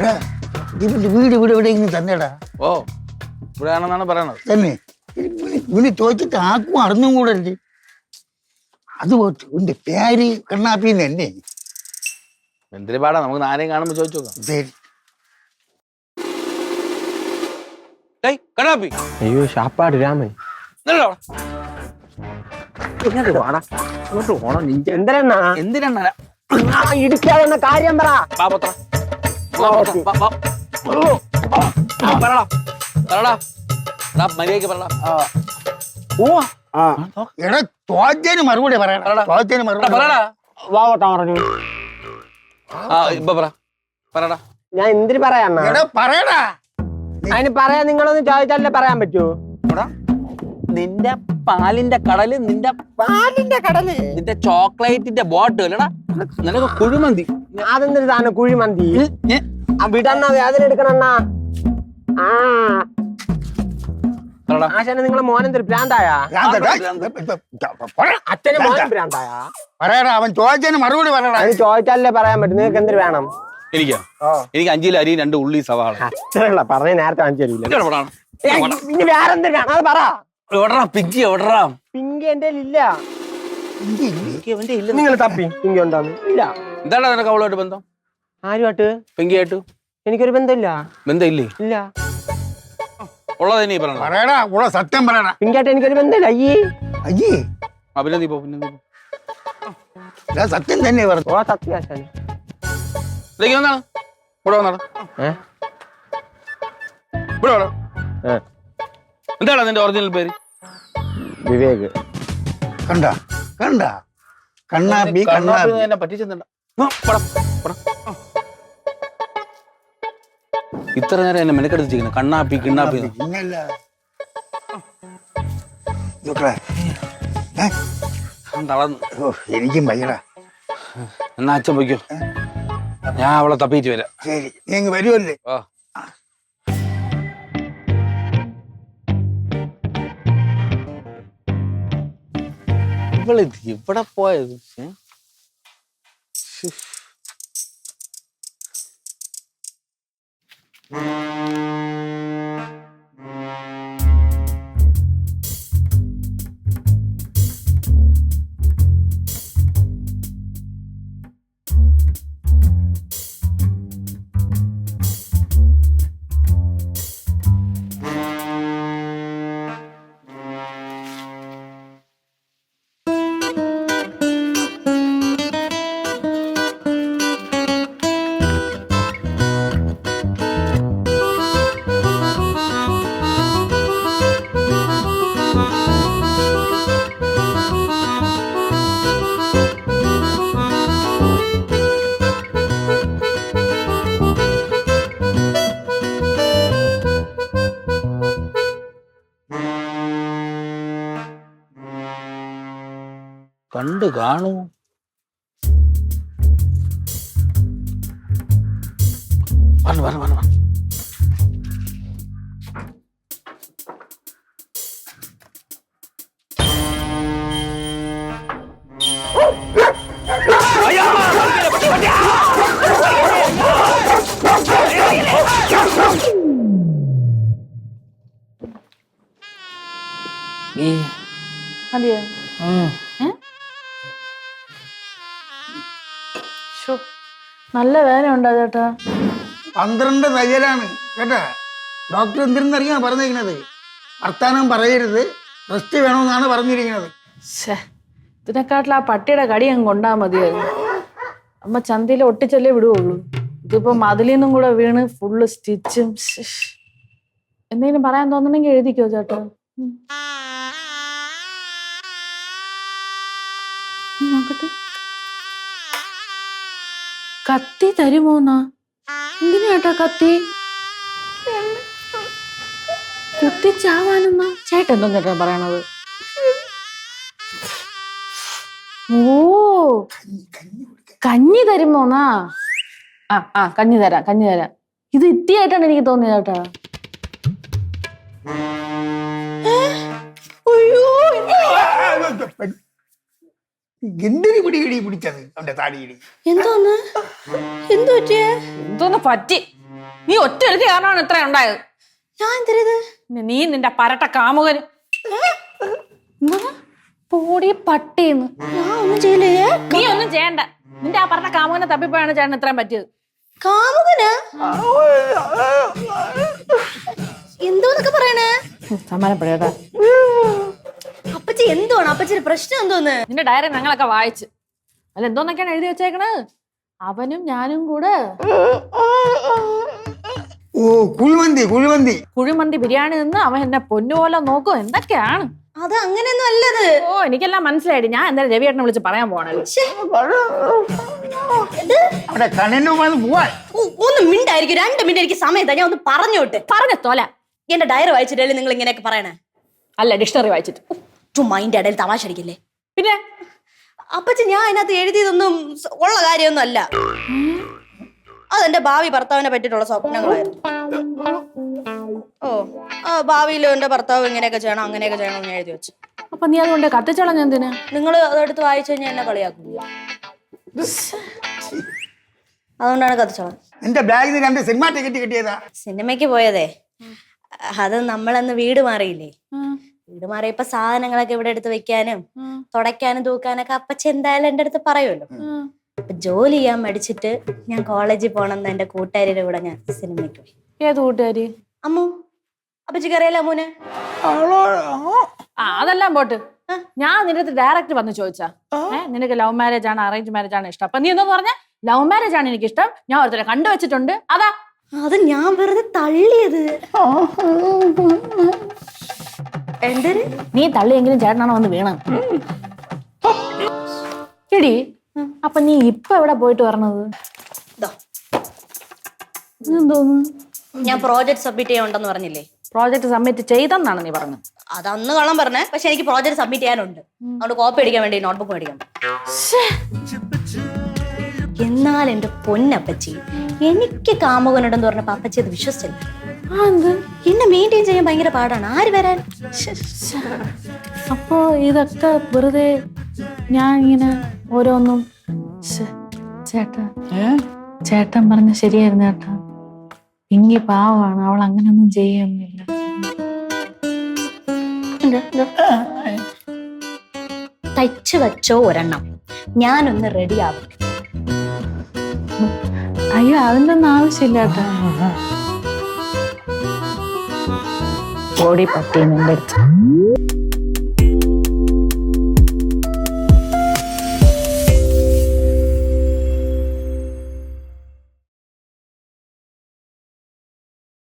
വീട് ഇവിടെ എവിടെയെങ്കിലും തന്നെടാ. ഓ ഇവിടെയാണെന്നാണ് പറയണത്. തന്നെ ഇവന് ചോദിച്ചിട്ട് ആർക്കും അറിഞ്ഞും കൂടെ അല്ലേ. അത് പോട്ട് ഇവന്റെ പേര് കണ്ണാപ്പിന്ന് തന്നെ. എന്തിനു പാടാ, നമുക്ക് ആരെയും കാണുമ്പോ ചോദിച്ചു നോക്കാം. ശരി. കണ്ണാപ്പി അയ്യോ ഷാപ്പാട് രാമൻ എന്തിനാ ഇടിക്കാതെന്ന കാര്യം പറ. മര്യാദക്ക് പറ. എടാ ചോദ്യത്തിന് മറുപടി പറയണം. ചോദ്യത്തിന് മറുപടി വാവട്ടാ പറഞ്ഞു. ഇപ്പൊ പറടാ. ഞാൻ എന്തിനു പറയാ? എടാ പറയടാ. അതിന് പറയാൻ നിങ്ങളൊന്ന് ചോദിച്ചാലേ പറയാൻ പറ്റൂ. നിന്റെ പാലിന്റെ കടല്, നിന്റെ ചോക്ലേറ്റിന്റെ ബോട്ടിൽ അല്ലടാ, നിനക്ക് കുഴിമന്തി. അതെന്തൊരു സാധനം കുഴിമന്തി? വിടണ്ണ, വേദന എടുക്കണണ്ണ. ആശാനെ നിങ്ങളെ മോനെന്തൊരു ഭ്രാന്തായ? അച്ഛന് മോനും ഭ്രാന്തായ? പറയടാ, അവൻ ചോദിച്ചതിന് മറുപടി പറയടാ. അതിന് ചോദിച്ചാലേ പറയാൻ പറ്റും. നിങ്ങൾക്ക് എന്തൊരു വേണം? എനിക്ക് 5 കിലോ അരി, 2 ഉള്ളി, സവാള. അച്ഛനുള്ള പറഞ്ഞ നേരത്തെ വാങ്ങിച്ചു തരില്ല. ഇനി വേറെന്തൊരു വേണം അത് പറ. പിങ്കി എന്റെ ഇല്ല. നിങ്ങൾ തപ്പി പിങ്കി ഉണ്ടാന്ന് ഇല്ല. എന്താണ് നിനക്ക് അവളുമായിട്ട് ബന്ധം? ആരുമായിട്ട്? പിങ്കിയായിട്ട് എനിക്കൊരു ബന്ധമില്ല. ബന്ധമില്ലേ? ഇല്ല. ഉള്ളത് നീ പറയണം. പറയടാ, ഉള്ള സത്യം പറയടാ. പിങ്കിയായിട്ട് എനിക്കൊരു ബന്ധമില്ല. അയ്യേ അയ്യേ പിന്നെ നീ പോ. സത്യം തന്നെ പറഞ്ഞു. ഓ സത്യം ആശാന്. ഇവിടെ വന്നാണ്. എന്താണ് നിന്റെ ഒറിജിനൽ പേര്? വിവേക്. കണ്ട കണ്ണാപ്പി. എന്നെ പറ്റിച്ചെന്നുണ്ട. ഇത്ര നേരം എന്നെ മെനക്കെടുത്തിരിക്കുന്നത് കണ്ണാപ്പി കിണ്ണാപ്പി. എനിക്കും വയ്യടാ. എന്നാ അച്ഛൻ പോയിക്കോ, ഞാൻ അവളെ തപ്പിയിട്ട് വരാം. ശരി, നീ അങ്ങ് വരുമല്ലേ? ഇവള് ഇവിടെ പോയത് കണ്ടു കാണൂ. വരണം. അതെയോ? നല്ല വേദന ഉണ്ടോ ചേട്ടാ? 12 തയ്യലാണ് കേട്ടാ. ഡോക്ടർ എന്തിനെന്നറിയാ പറഞ്ഞിരിക്കുന്നത്? വർത്താനം പറയരുത്, റെസ്റ്റ് വേണമെന്നാണ് പറഞ്ഞിരിക്കുന്നത്. ഇതിനെക്കാട്ടിൽ ആ പട്ടിയുടെ കടി അങ്ങ് കൊണ്ടാ മതിയായിരുന്നു. അമ്മ ചന്തയിൽ ഒട്ടിച്ചല്ലേ വിടുവുള്ളൂ. ഇതിപ്പോ മതിലിൽ നിന്നും കൂടെ വീണ് ഫുള്ള് സ്റ്റിച്ചും. എന്തെങ്കിലും പറയാൻ തോന്നണമെങ്കിൽ എഴുതിക്കോ ചേട്ടാ. നോക്കട്ടെ. കത്തി തരുമോന്നാ? എന്തിനാ ചേട്ടാ കത്തി? കുത്തിച്ചാവാനെന്നാ ചേട്ടൻ എന്തോ ചേട്ടാ പറയണത്? ഓ കഞ്ഞി തരുമോന്നാ? ആ കഞ്ഞി തരാം. ഇത് ഇത്തിയായിട്ടാണ് എനിക്ക് തോന്നിയത് ചേട്ടാ. എന്തിനു പിടിച്ചത് അവന്റെ താടിയിടി? എന്തോന്ന് പറ്റി? നീ ഒറ്റ എഴുതി കാരണമാണ് ഇത്ര ഉണ്ടായത്. ഞാൻ എന്തരത്? നീ നിന്റെ പരട്ട കാമുകന് പോടി പട്ടിന്ന്. ഞാൻ ഒന്നും ചെയ്യില്ലേ. നീ ഒന്നും ചെയ്യണ്ട. നിന്റെ ആ പറഞ്ഞ കാമുകനെ തപ്പിപ്പോയാണ് ചേട്ടൻ ഇത്രയും പറ്റിയത്. കാമുകന് എന്തോന്നൊക്കെ പറയണേ? സമാനപ്പെടേട്ടാ. അപ്പച്ചി എന്തുവാണ്? അപ്പച്ചിന്റെ പ്രശ്നം എന്തോന്ന്? നിന്റെ ഡയറി ഞങ്ങളൊക്കെ വായിച്ച്. അല്ല എന്തോന്നൊക്കെയാണ് എഴുതി വെച്ചേക്കണത്? അവനും ഞാനും കൂടെ ഓ കുഴിമന്തി കുഴിമന്തി കുഴിമന്തി ബിരിയാണി നിന്ന് അവൻ എന്നെ പൊന്നുപോലെ നോക്കും. എന്തൊക്കെയാണ് അത് അങ്ങനെയൊന്നും അല്ലത്. ഓ എനിക്കെല്ലാം മനസ്സിലായി. ഞാൻ എന്തായാലും രവിയേട്ടനെ വിളിച്ച് പറയാൻ പോണല്ലോ. അവിടെ കണ്ണിന് വന്ന് പോവാൻ. ഒന്ന് മിണ്ടായിരിക്കും. 2 മിനിറ്റ് എനിക്ക് സമയത്താ. ഞാൻ ഒന്ന് പറഞ്ഞോട്ടെ. പറഞ്ഞ തോല. എന്റെ ഡയറി വായിച്ചിട്ടല്ലേ നിങ്ങൾ ഇങ്ങനെയൊക്കെ പറയണേ? അല്ല ഡിക്ഷണറി വായിച്ചിട്ട്. മൈൻഡ് ഇടയിൽ തമാശ അടിക്കില്ലേ? പിന്നെ അപ്പച്ചി ഞാൻ അതിനകത്ത് എഴുതിയതൊന്നും ഉള്ള കാര്യമൊന്നും അല്ല. അതെന്റെ ഭാവി ഭർത്താവിനെ പറ്റിയിട്ടുള്ള സ്വപ്നങ്ങളായിരുന്നു. ഓ ആ ഭാവിയിലും എന്റെ ഭർത്താവ് ഇങ്ങനെയൊക്കെ ചെയ്യണം അങ്ങനെയൊക്കെ ചെയ്യണം എന്ന് എഴുതി വെച്ചു. അപ്പൊ നീ അതുകൊണ്ട് കത്തിച്ചോളാം. എന്തിനാ നിങ്ങൾ അതെടുത്ത് വായിച്ചു കഴിഞ്ഞാൽ എന്നെ കളിയാക്കില്ല. അതുകൊണ്ടാണ് കത്തിച്ചോളാം. എന്റെ ബാഗിൽ 2 സിനിമ ടിക്കറ്റ് കിട്ടിയതാ. സിനിമയ്ക്ക് പോയതേ. അത് നമ്മളന്ന് വീട് മാറിയില്ലേ? വീട് മാറിയപ്പോ സാധനങ്ങളൊക്കെ ഇവിടെ എടുത്ത് വെക്കാനും തുടയ്ക്കാനും തൂക്കാനൊക്കെ അപ്പച്ചി എന്തായാലും എന്റെ അടുത്ത് പറയുമല്ലോ. അപ്പൊ ജോലി ചെയ്യാൻ മടിച്ചിട്ട് ഞാൻ കോളേജിൽ പോണെന്ന് എന്റെ കൂട്ടുകാരിയുടെ കൂടെ ഞാൻ സിനിമയ്ക്ക് പോയി. ഏത് കൂട്ടുകാരി? അമ്മു. അപ്പച്ചിക്ക് അറിയാലോ അമ്മൂനെ? ആ അതെല്ലാം പോട്ട്. ഞാൻ നിന്റെ അടുത്ത് ഡയറക്റ്റ് വന്ന് ചോദിച്ചാ നിനക്ക് ലവ് മാരേജ് ആണ് അറേഞ്ച് മാരേജ് ആണ് ഇഷ്ടം? അപ്പൊ നീ എന്താന്ന് പറഞ്ഞ ലവ് മാരേജ് ആണ് എനിക്ക് ഇഷ്ടം. ഞാൻ ഒരുത്തരെ കണ്ടുവച്ചിട്ടുണ്ട്. അതാ. അത് ഞാൻ വെറുതെ തള്ളിയത്. എന്തൊരു നീ തള്ളിയെങ്കിലും ചേട്ടനാണോ വന്ന് വീണ? എടി അപ്പൊ നീ ഇപ്പൊ എവിടെ പോയിട്ട് വരണത്? എന്തോന്ന്? ഞാൻ പ്രോജക്ട് സബ്മിറ്റ് ചെയ്യാനുണ്ടെന്ന് പറഞ്ഞില്ലേ? പ്രോജക്ട് സബ്മിറ്റ് ചെയ്തെന്നാണ് നീ പറഞ്ഞത്. അതന്ന് കള്ളം പറഞ്ഞേ. പക്ഷെ എനിക്ക് പ്രോജക്ട് സബ്മിറ്റ് ചെയ്യാനുണ്ട്. അതുകൊണ്ട് കോപ്പി അടിക്കാൻ വേണ്ടി നോട്ട്ബുക്ക് മേടിക്കണം. എന്നാൽ എന്റെ പൊന്നപ്പച്ചി എനിക്ക് കാമുകനുണ്ടെന്ന് പറഞ്ഞപ്പോ അപ്പച്ചി അത് വിശ്വസിച്ചില്ല. എന്നെ മെയിൻറ്റെയിൻ ചെയ്യാൻ ഭയങ്കര പാടാണ്. ആര് വരാൻ? അപ്പോ ഇതൊക്കെ വെറുതെ ഞാൻ ഇങ്ങനെ ഓരോന്നും. ചേട്ടാ ചേട്ടൻ പറഞ്ഞ ശരിയായിരുന്നു ചേട്ടാ. പിങ്കി പാവമാണ്. അവൾ അങ്ങനെയൊന്നും ചെയ്യുന്നില്ല. തയ്ച്ചു വെച്ചോ ഒരെണ്ണം. ഞാനൊന്ന് റെഡി ആവും. അയ്യോ അതിന്റെ ഒന്നും ആവശ്യമില്ല കേട്ടോ. ഓടി പറ്റി നിന്റെ അടുത്ത്.